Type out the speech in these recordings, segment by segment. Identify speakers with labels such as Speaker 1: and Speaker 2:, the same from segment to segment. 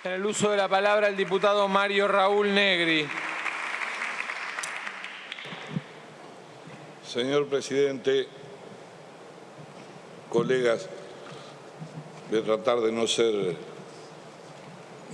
Speaker 1: En el uso de la palabra el diputado Mario Raúl Negri.
Speaker 2: Señor presidente, colegas, voy a tratar de no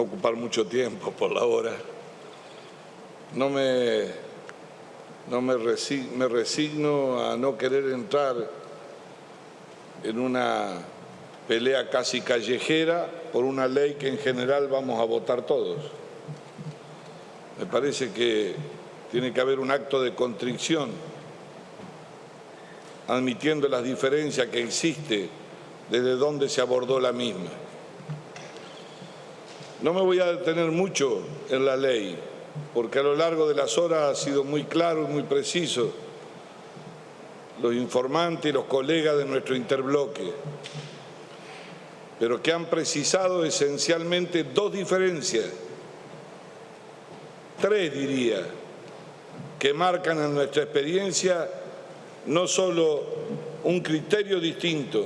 Speaker 2: ocupar mucho tiempo por la hora. Me resigno a no querer entrar en una pelea casi callejera por una ley que en general vamos a votar todos. Me parece que tiene que haber un acto de contrición, admitiendo las diferencias que existe desde donde se abordó la misma. No me voy a detener mucho en la ley, porque a lo largo de las horas ha sido muy claro y muy preciso los informantes y los colegas de nuestro interbloque, pero que han precisado esencialmente dos diferencias, tres diría, que marcan en nuestra experiencia no solo un criterio distinto,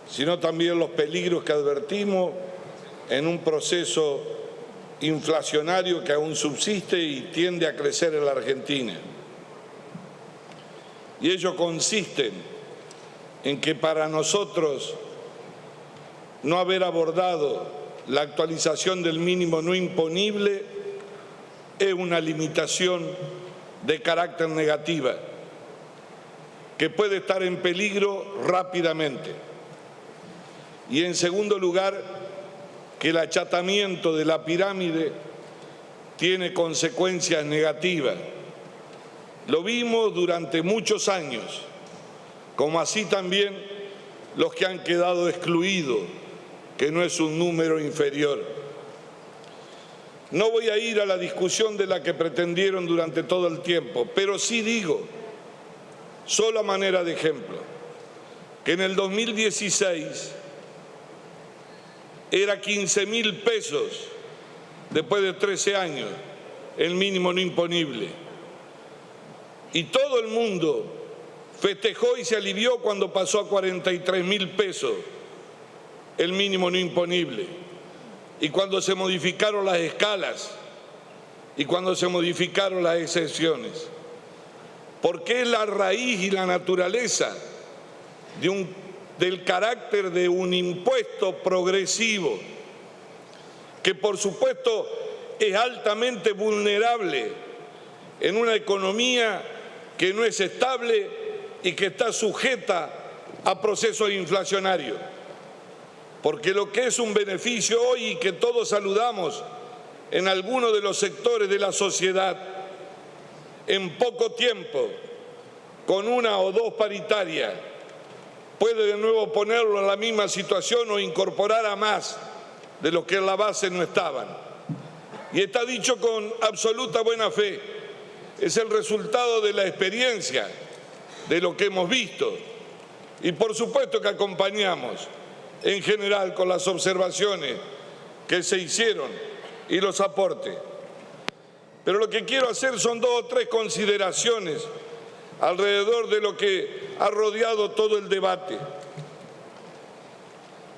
Speaker 2: sino también los peligros que advertimos en un proceso inflacionario que aún subsiste y tiende a crecer en la Argentina. Y ello consiste en que para nosotros no haber abordado la actualización del mínimo no imponible es una limitación de carácter negativa que puede estar en peligro rápidamente. Y en segundo lugar, que el achatamiento de la pirámide tiene consecuencias negativas. Lo vimos durante muchos años, como así también los que han quedado excluidos, que no es un número inferior. No voy a ir a la discusión de la que pretendieron durante todo el tiempo, pero sí digo, solo a manera de ejemplo, que en el 2016 era 15.000 pesos, después de 13 años, el mínimo no imponible. Y todo el mundo festejó y se alivió cuando pasó a 43.000 pesos el mínimo no imponible. Y cuando se modificaron las escalas y cuando se modificaron las excepciones. Porque es la raíz y la naturaleza del carácter de un impuesto progresivo, que por supuesto es altamente vulnerable en una economía que no es estable y que está sujeta a procesos inflacionarios. Porque lo que es un beneficio hoy y que todos saludamos en algunos de los sectores de la sociedad, en poco tiempo, con una o dos paritarias, puede de nuevo ponerlo en la misma situación o incorporar a más de los que en la base no estaban. Y está dicho con absoluta buena fe. Es el resultado de la experiencia, de lo que hemos visto. Y por supuesto que acompañamos en general con las observaciones que se hicieron y los aportes. Pero lo que quiero hacer son dos o tres consideraciones alrededor de lo que ha rodeado todo el debate.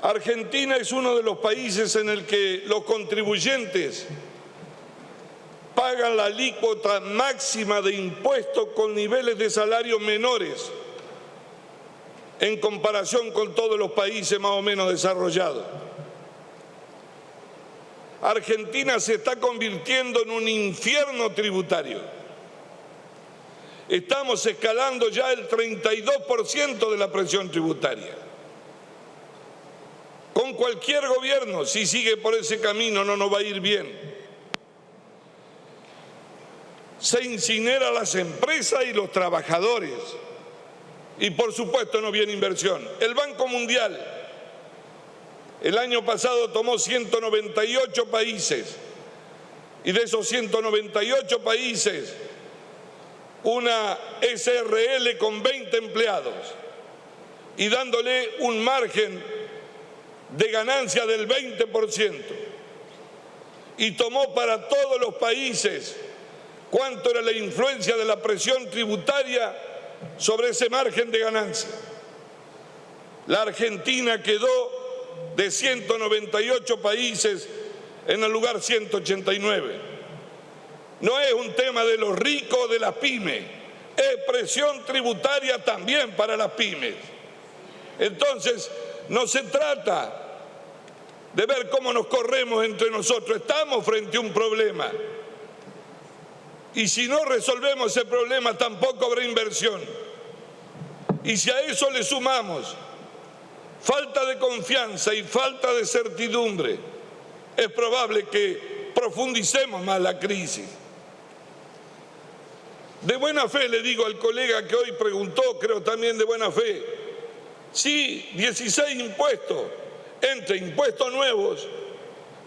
Speaker 2: Argentina es uno de los países en el que los contribuyentes pagan la alícuota máxima de impuestos con niveles de salario menores en comparación con todos los países más o menos desarrollados. Argentina se está convirtiendo en un infierno tributario. Estamos escalando ya el 32% de la presión tributaria. Con cualquier gobierno, si sigue por ese camino, no nos va a ir bien. Se incinera las empresas y los trabajadores. Y por supuesto no viene inversión. El Banco Mundial el año pasado tomó 198 países y de esos 198 países una SRL con 20 empleados y dándole un margen de ganancia del 20%. Y tomó para todos los países cuánto era la influencia de la presión tributaria sobre ese margen de ganancia. La Argentina quedó de 198 países en el lugar 189. No es un tema de los ricos o de las pymes, es presión tributaria también para las pymes. Entonces, no se trata de ver cómo nos corremos entre nosotros, estamos frente a un problema. Y si no resolvemos ese problema, tampoco habrá inversión. Y si a eso le sumamos falta de confianza y falta de certidumbre, es probable que profundicemos más la crisis. De buena fe le digo al colega que hoy preguntó, creo también de buena fe, sí, 16 impuestos, entre impuestos nuevos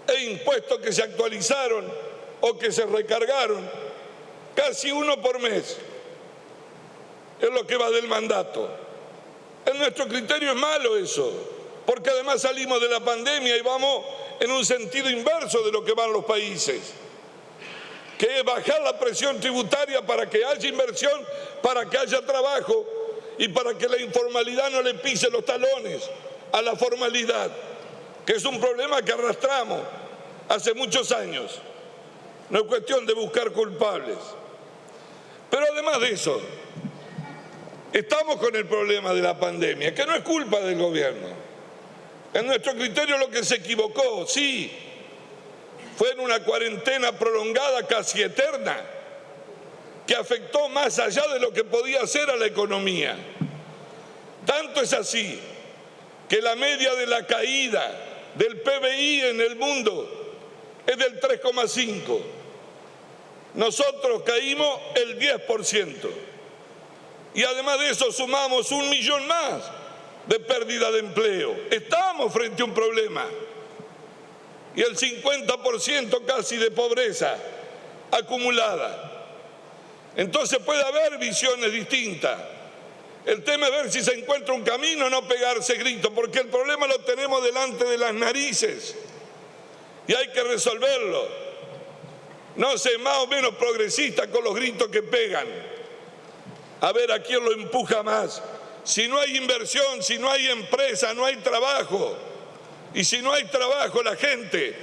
Speaker 2: e impuestos que se actualizaron o que se recargaron, casi uno por mes, es lo que va del mandato. En nuestro criterio es malo eso, porque además salimos de la pandemia y vamos en un sentido inverso de lo que van los países, que es bajar la presión tributaria para que haya inversión, para que haya trabajo y para que la informalidad no le pise los talones a la formalidad, que es un problema que arrastramos hace muchos años. No es cuestión de buscar culpables. Pero además de eso, estamos con el problema de la pandemia, que no es culpa del gobierno. En nuestro criterio lo que se equivocó, sí, fue en una cuarentena prolongada, casi eterna, que afectó más allá de lo que podía hacer a la economía. Tanto es así que la media de la caída del PBI en el mundo es del 3,5%. Nosotros caímos el 10%. Y además de eso sumamos 1 millón más de pérdida de empleo. Estamos frente a un problema. Y el 50% casi de pobreza acumulada. Entonces puede haber visiones distintas. El tema es ver si se encuentra un camino, no pegarse gritos, porque el problema lo tenemos delante de las narices y hay que resolverlo. No sé, más o menos progresista con los gritos que pegan. A ver a quién lo empuja más. Si no hay inversión, si no hay empresa, no hay trabajo. Y si no hay trabajo, la gente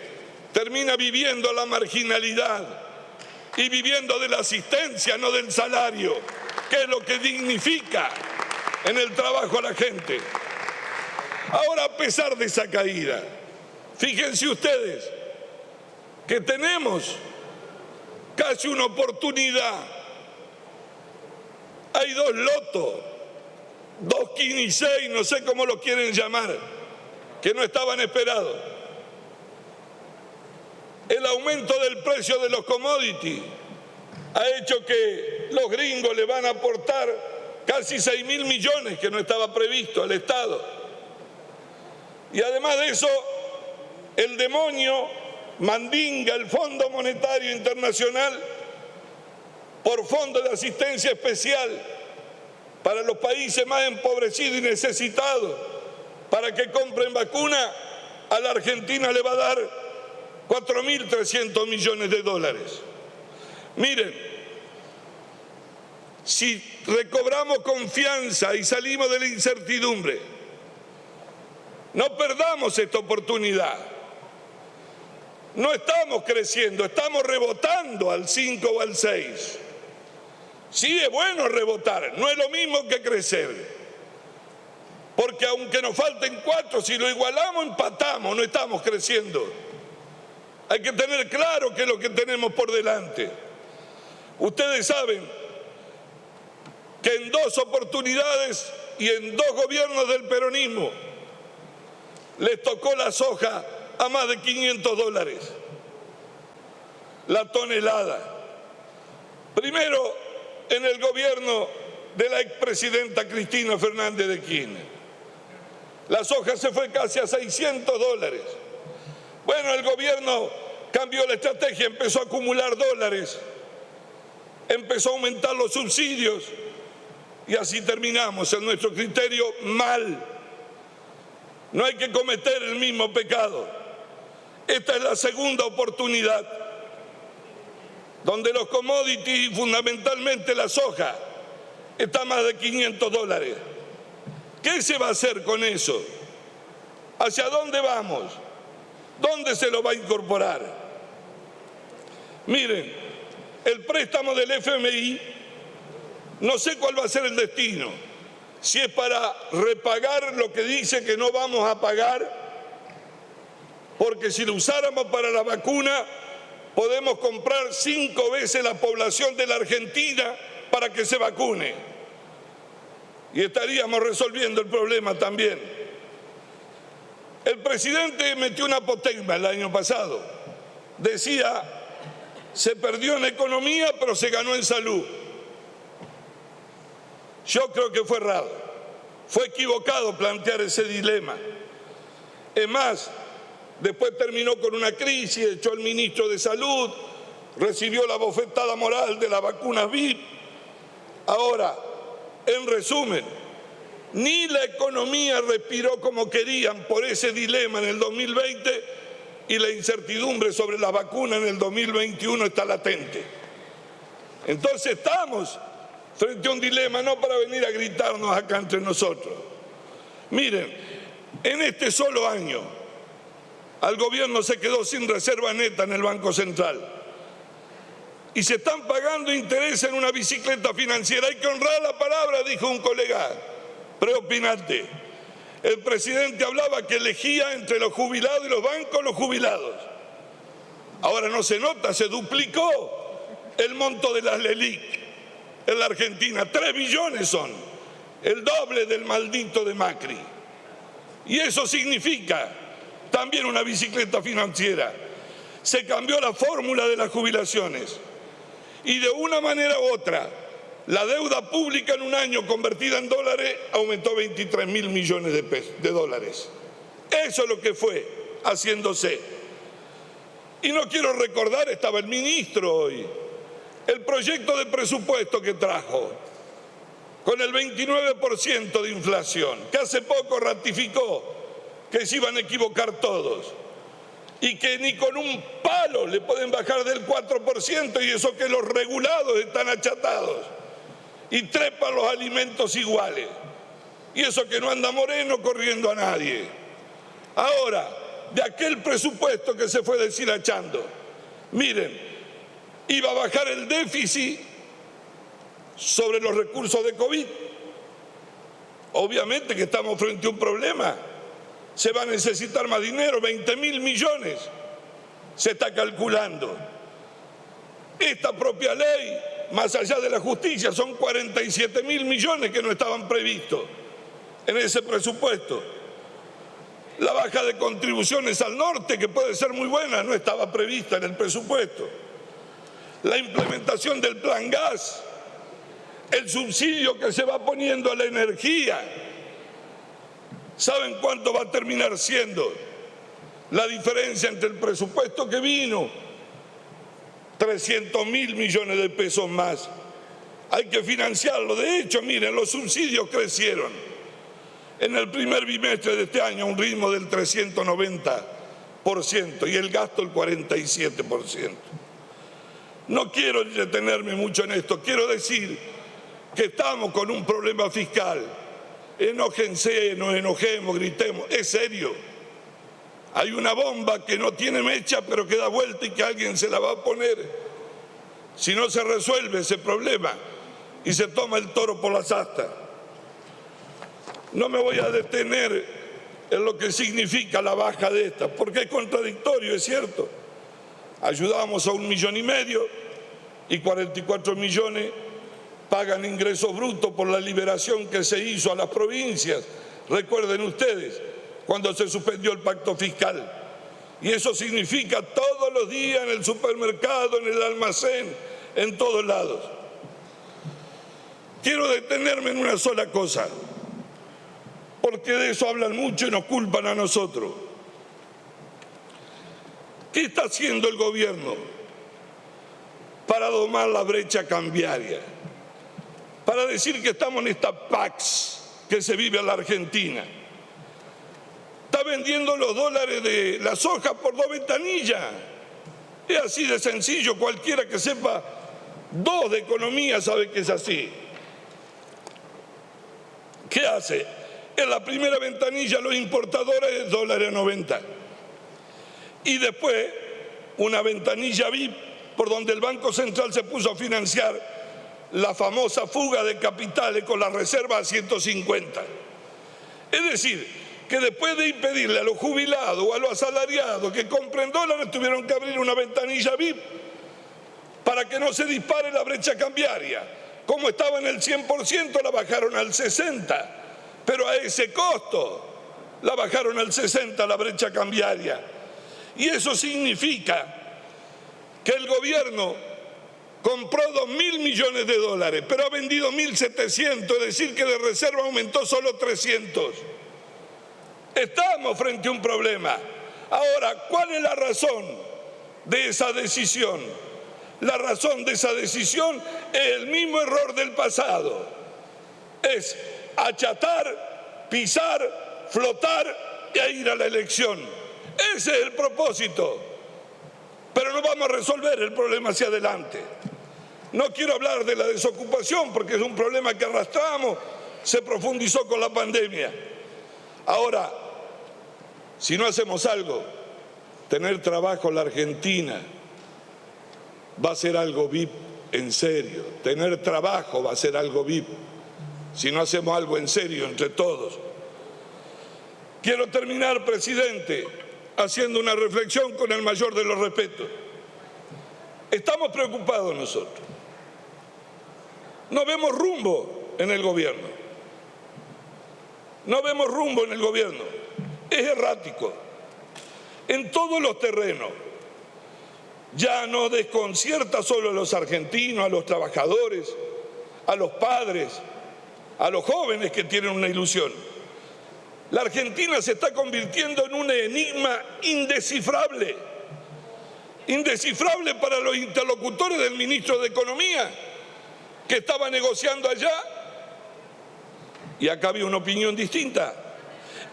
Speaker 2: termina viviendo la marginalidad y viviendo de la asistencia, no del salario, que es lo que dignifica en el trabajo a la gente. Ahora, a pesar de esa caída, fíjense ustedes que tenemos casi una oportunidad. Hay 2 lotos, 2 Kini 6, no sé cómo lo quieren llamar, que no estaban esperados. El aumento del precio de los commodities ha hecho que los gringos le van a aportar casi 6.000 millones que no estaba previsto al Estado. Y además de eso, el demonio mandinga el Fondo Monetario Internacional por fondo de asistencia especial para los países más empobrecidos y necesitados, para que compren vacuna. A la Argentina le va a dar 4.300 millones de dólares. Miren, si recobramos confianza y salimos de la incertidumbre, no perdamos esta oportunidad. No estamos creciendo, estamos rebotando al 5 o al 6. Sí, es bueno rebotar, no es lo mismo que crecer. Porque aunque nos falten 4, si lo igualamos, empatamos, no estamos creciendo. Hay que tener claro qué es lo que tenemos por delante. Ustedes saben que en 2 oportunidades y en 2 gobiernos del peronismo les tocó la soja a más de 500 dólares la tonelada. Primero en el gobierno de la expresidenta Cristina Fernández de Kirchner. La soja se fue casi a 600 dólares. Bueno, el gobierno cambió la estrategia, empezó a acumular dólares, empezó a aumentar los subsidios y así terminamos, en nuestro criterio, mal. No hay que cometer el mismo pecado. Esta es la segunda oportunidad donde los commodities y fundamentalmente la soja está a más de 500 dólares. ¿Qué se va a hacer con eso? ¿Hacia dónde vamos? ¿Dónde se lo va a incorporar? Miren, el préstamo del FMI, no sé cuál va a ser el destino. Si es para repagar lo que dice que no vamos a pagar, porque si lo usáramos para la vacuna, podemos comprar 5 veces la población de la Argentina para que se vacune. Y estaríamos resolviendo el problema también. El presidente metió una apotegma el año pasado. Decía, se perdió en economía, pero se ganó en salud. Yo creo que fue errado. Fue equivocado plantear ese dilema. Es más, después terminó con una crisis, echó al ministro de Salud, recibió la bofetada moral de las vacunas VIP. Ahora, en resumen, ni la economía respiró como querían por ese dilema en el 2020 y la incertidumbre sobre la vacuna en el 2021 está latente. Entonces estamos frente a un dilema, no para venir a gritarnos acá entre nosotros. Miren, en este solo año, al gobierno se quedó sin reserva neta en el Banco Central. Y se están pagando intereses en una bicicleta financiera. Hay que honrar la palabra, dijo un colega preopinante. El presidente hablaba que elegía entre los jubilados y los bancos los jubilados. Ahora no se nota, se duplicó el monto de las LELIQ en la Argentina. 3 billones son, el doble del maldito de Macri. Y eso significa también una bicicleta financiera. Se cambió la fórmula de las jubilaciones. Y de una manera u otra, la deuda pública en un año convertida en dólares aumentó 23.000 millones de dólares. Eso es lo que fue haciéndose. Y no quiero recordar, estaba el ministro hoy, el proyecto de presupuesto que trajo, con el 29% de inflación, que hace poco ratificó que se iban a equivocar todos. Y que ni con un palo le pueden bajar del 4%, y eso que los regulados están achatados y trepan los alimentos iguales, y eso que no anda Moreno corriendo a nadie. Ahora, de aquel presupuesto que se fue deshilachando, miren, iba a bajar el déficit sobre los recursos de COVID. Obviamente que estamos frente a un problema. Se va a necesitar más dinero, 20.000 millones se está calculando. Esta propia ley, más allá de la justicia, son 47.000 millones que no estaban previstos en ese presupuesto. La baja de contribuciones al norte, que puede ser muy buena, no estaba prevista en el presupuesto. La implementación del plan gas, el subsidio que se va poniendo a la energía. ¿Saben cuánto va a terminar siendo la diferencia entre el presupuesto que vino? 300.000 millones de pesos más. Hay que financiarlo. De hecho, miren, los subsidios crecieron en el primer bimestre de este año a un ritmo del 390% y el gasto el 47%. No quiero detenerme mucho en esto. Quiero decir que estamos con un problema fiscal. Enójense, nos enojemos, gritemos, es serio. Hay una bomba que no tiene mecha, pero que da vuelta y que alguien se la va a poner. Si no se resuelve ese problema y se toma el toro por las astas. No me voy a detener en lo que significa la baja de esta, porque es contradictorio, es cierto. Ayudamos a 1,5 millones y 44 millones pagan ingresos brutos por la liberación que se hizo a las provincias. Recuerden ustedes, cuando se suspendió el pacto fiscal. Y eso significa todos los días en el supermercado, en el almacén, en todos lados. Quiero detenerme en una sola cosa, porque de eso hablan mucho y nos culpan a nosotros. ¿Qué está haciendo el gobierno para domar la brecha cambiaria? Para decir que estamos en esta pax que se vive en la Argentina. Está vendiendo los dólares de la soja por 2 ventanillas. Es así de sencillo, cualquiera que sepa 2 de economía sabe que es así. ¿Qué hace? En la primera ventanilla los importadores $1.90. y después una ventanilla VIP por donde el Banco Central se puso a financiar la famosa fuga de capitales con la reserva a 150. Es decir, que después de impedirle a los jubilados o a los asalariados que compren dólares, tuvieron que abrir una ventanilla VIP para que no se dispare la brecha cambiaria. Como estaba en el 100%, la bajaron al 60%, pero a ese costo la bajaron al 60% la brecha cambiaria. Y eso significa que el gobierno compró 2.000 millones de dólares, pero ha vendido 1.700, es decir, que de reserva aumentó solo 300. Estamos frente a un problema. Ahora, ¿cuál es la razón de esa decisión? La razón de esa decisión es el mismo error del pasado. Es achatar, pisar, flotar e ir a la elección. Ese es el propósito. Pero no vamos a resolver el problema hacia adelante. No quiero hablar de la desocupación porque es un problema que arrastramos, se profundizó con la pandemia. Ahora, si no hacemos algo, tener trabajo en la Argentina va a ser algo VIP en serio. Tener trabajo va a ser algo VIP si no hacemos algo en serio entre todos. Quiero terminar, presidente, haciendo una reflexión con el mayor de los respetos. Estamos preocupados nosotros. No vemos rumbo en el gobierno. No vemos rumbo en el gobierno. Es errático. En todos los terrenos. Ya no desconcierta solo a los argentinos, a los trabajadores, a los padres, a los jóvenes que tienen una ilusión. La Argentina se está convirtiendo en un enigma indescifrable. Indescifrable para los interlocutores del ministro de Economía, que estaba negociando allá, y acá había una opinión distinta.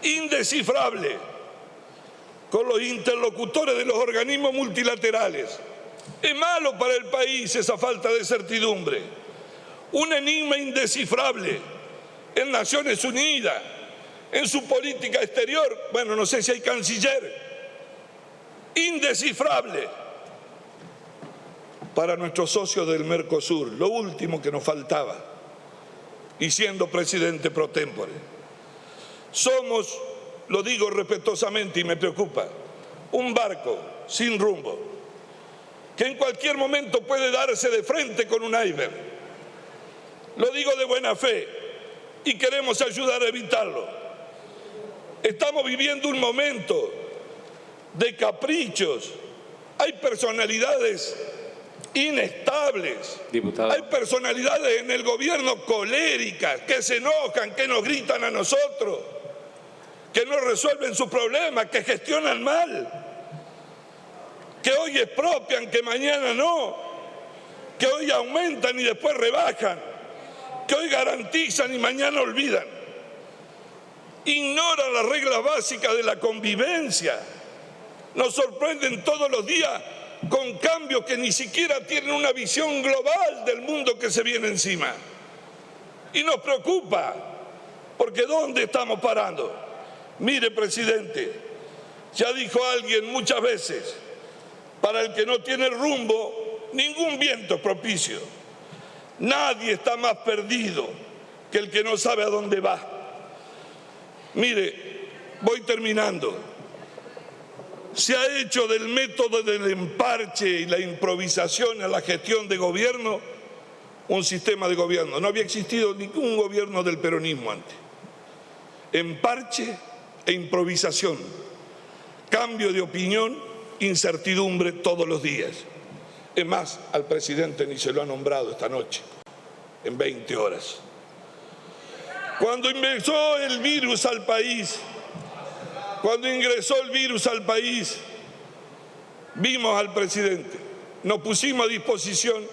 Speaker 2: Indescifrable con los interlocutores de los organismos multilaterales. Es malo para el país esa falta de certidumbre. Un enigma indescifrable en Naciones Unidas, en su política exterior. Bueno, no sé si hay canciller. Indescifrable para nuestros socios del Mercosur, lo último que nos faltaba, y siendo presidente pro tempore. Somos, lo digo respetuosamente y me preocupa, un barco sin rumbo, que en cualquier momento puede darse de frente con un iceberg. Lo digo de buena fe y queremos ayudar a evitarlo. Estamos viviendo un momento de caprichos. Hay personalidades inestables.
Speaker 1: Diputado.
Speaker 2: Hay personalidades en el gobierno coléricas que se enojan, que nos gritan a nosotros, que no resuelven sus problemas, que gestionan mal, que hoy expropian, que mañana no, que hoy aumentan y después rebajan, que hoy garantizan y mañana olvidan. Ignoran las reglas básicas de la convivencia. Nos sorprenden todos los días con cambios que ni siquiera tienen una visión global del mundo que se viene encima. Y nos preocupa, porque ¿dónde estamos parando? Mire, presidente, ya dijo alguien muchas veces, para el que no tiene rumbo, ningún viento es propicio. Nadie está más perdido que el que no sabe a dónde va. Mire, voy terminando. Se ha hecho del método del emparche y la improvisación en la gestión de gobierno un sistema de gobierno. No había existido ningún gobierno del peronismo antes. Emparche e improvisación, cambio de opinión, incertidumbre todos los días. Es más, al presidente ni se lo ha nombrado esta noche, en 20 horas. Cuando ingresó el virus al país, vimos al presidente, nos pusimos a disposición.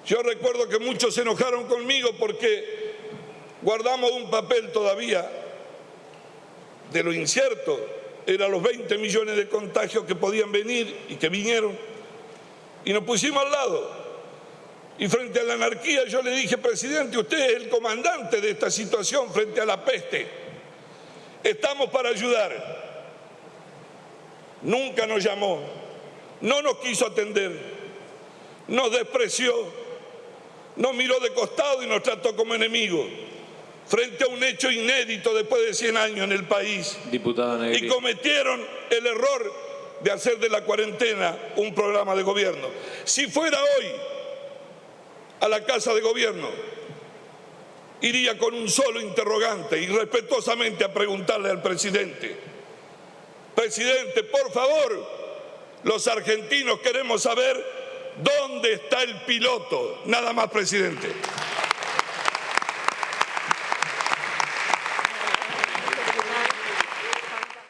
Speaker 2: Yo recuerdo que muchos se enojaron conmigo porque guardamos un papel todavía de lo incierto, eran los 20 millones de contagios que podían venir y que vinieron, y nos pusimos al lado. Y frente a la anarquía yo le dije, presidente, usted es el comandante de esta situación frente a la peste. Estamos para ayudar. nunca nos llamó, no nos quiso atender, nos despreció, nos miró de costado y nos trató como enemigos, frente a un hecho inédito después de 100 años en el país.
Speaker 1: Diputado Negri.
Speaker 2: Y cometieron el error de hacer de la cuarentena un programa de gobierno. Si fuera hoy a la Casa de Gobierno, iría con un solo interrogante y respetuosamente a preguntarle al presidente: presidente, por favor, los argentinos queremos saber dónde está el piloto. Nada más, presidente.